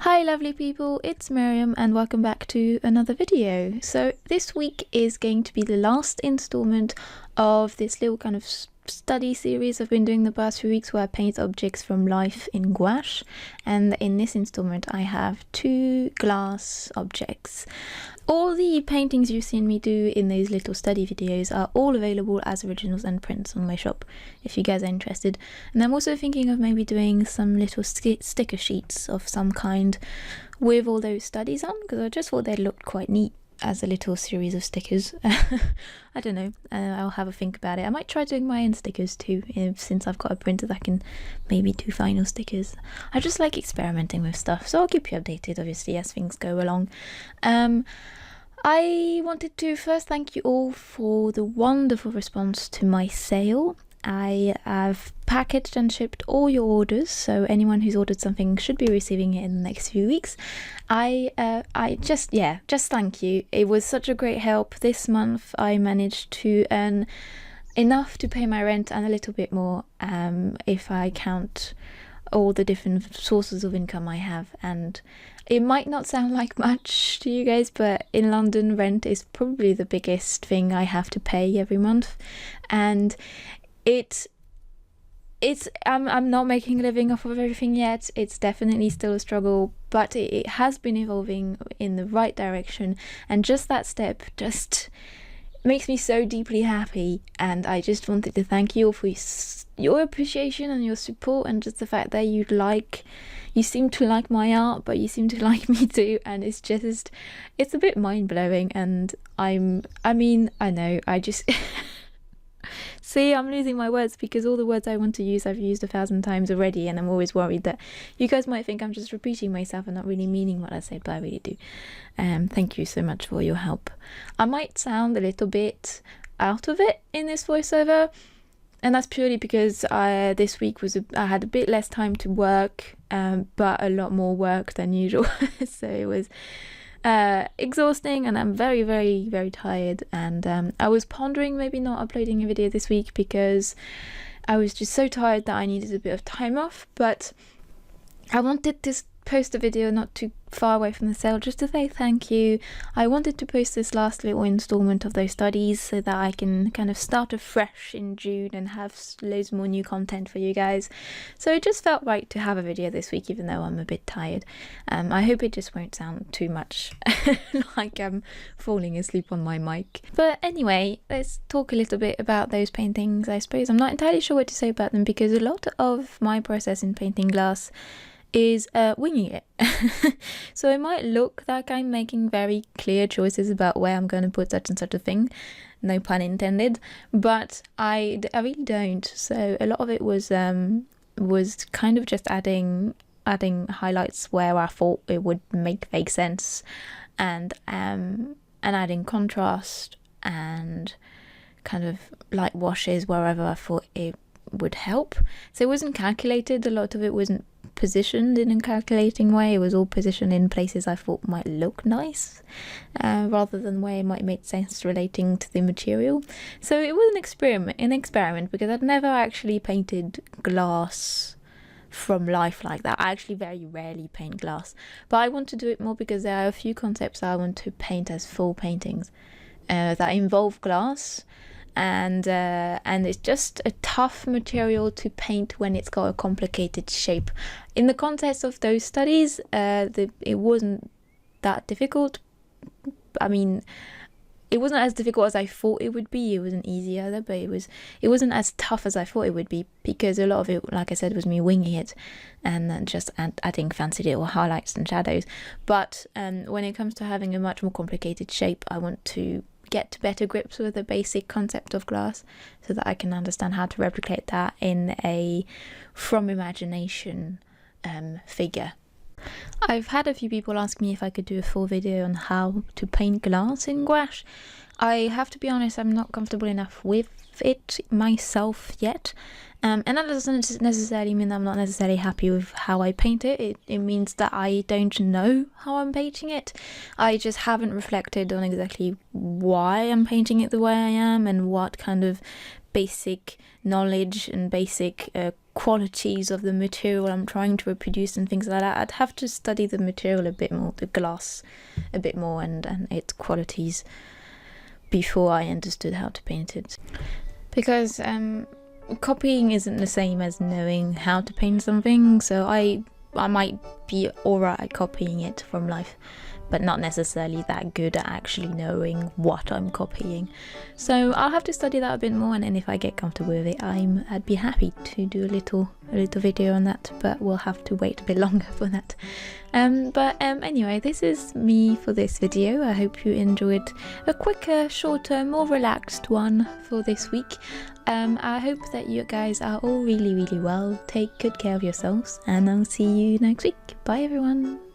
Hi lovely people, it's Myriam and welcome back to another video. So this week is going to be the last installment of this little kind of study series I've been doing the past few weeks where I paint objects from life in gouache, and in this installment I have two glass objects. All the paintings you've seen me do in these little study videos are all available as originals and prints on my shop if you guys are interested. And I'm also thinking of maybe doing some little sticker sheets of some kind with all those studies on, because I just thought they looked quite neat as a little series of stickers. I don't know, I'll have a think about it. I might try doing my own stickers too, since I've got a printer that can maybe do vinyl stickers. I just like experimenting with stuff, so I'll keep you updated obviously as things go along. I wanted to first thank you all for the wonderful response to my sale. I have packaged and shipped all your orders, so anyone who's ordered something should be receiving it in the next few weeks. Just thank you. It was such a great help. This month I managed to earn enough to pay my rent and a little bit more, if I count all the different sources of income I have. And it might not sound like much to you guys, but in London rent is probably the biggest thing I have to pay every month, and I'm not making a living off of everything yet. It's definitely still a struggle, but it has been evolving in the right direction, and just that step just makes me so deeply happy. And I just wanted to thank you all for your appreciation and your support, and just the fact that you seem to like my art, but you seem to like me too, and it's a bit mind-blowing. And I know, I just see, I'm losing my words because all the words I want to use I've used 1,000 times already, and I'm always worried that you guys might think I'm just repeating myself and not really meaning what I said, but I really do. Thank you so much for your help. I might sound a little bit out of it in this voiceover, and that's purely because this week I had a bit less time to work, but a lot more work than usual. So it was exhausting, and I'm very, very, very tired. And I was pondering maybe not uploading a video this week because I was just so tired that I needed a bit of time off. But I wanted to post a video not too far away from the sale just to say thank you. I wanted to post this last little installment of those studies so that I can kind of start afresh in June and have loads more new content for you guys. So it just felt right to have a video this week, even though I'm a bit tired. I hope it just won't sound too much like I'm falling asleep on my mic. But anyway, let's talk a little bit about those paintings. I suppose I'm not entirely sure what to say about them because a lot of my process in painting glass is winging it. So it might look like I'm making very clear choices about where I'm going to put such and such a thing, no pun intended, but I really don't. So a lot of it was kind of just adding highlights where I thought it would make vague sense, and adding contrast and kind of light washes wherever I thought it would help. So it wasn't calculated. A lot of it wasn't positioned in a calculating way. It was all positioned in places I thought might look nice, rather than where it might make sense relating to the material. So it was an experiment because I'd never actually painted glass from life like that. I actually very rarely paint glass, but I want to do it more because there are a few concepts I want to paint as full paintings that involve glass. And it's just a tough material to paint when it's got a complicated shape. In the context of those studies, it wasn't that difficult. I mean, it wasn't as difficult as I thought it would be. It wasn't easy either, but it wasn't as tough as I thought it would be, because a lot of it, like I said, was me winging it and then just adding fancy little highlights and shadows. But when it comes to having a much more complicated shape, I want to get to better grips with the basic concept of glass so that I can understand how to replicate that in a from imagination figure. I've had a few people ask me if I could do a full video on how to paint glass in gouache. I have to be honest, I'm not comfortable enough with it myself yet, and that doesn't necessarily mean I'm not necessarily happy with how I paint it. It means that I don't know how I'm painting it. I just haven't reflected on exactly why I'm painting it the way I am and what kind of basic knowledge and basic qualities of the material I'm trying to reproduce and things like that, I'd have to study the material a bit more, the glass a bit more, and its qualities before I understood how to paint it. Because copying isn't the same as knowing how to paint something, so I might be alright at copying it from life, but not necessarily that good at actually knowing what I'm copying. So I'll have to study that a bit more, and then if I get comfortable with it, I'd be happy to do a little video on that, but we'll have to wait a bit longer for that. Anyway, this is me for this video. I hope you enjoyed a quicker, shorter, more relaxed one for this week. I hope that you guys are all really well. Take good care of yourselves, and I'll see you next week. Bye everyone.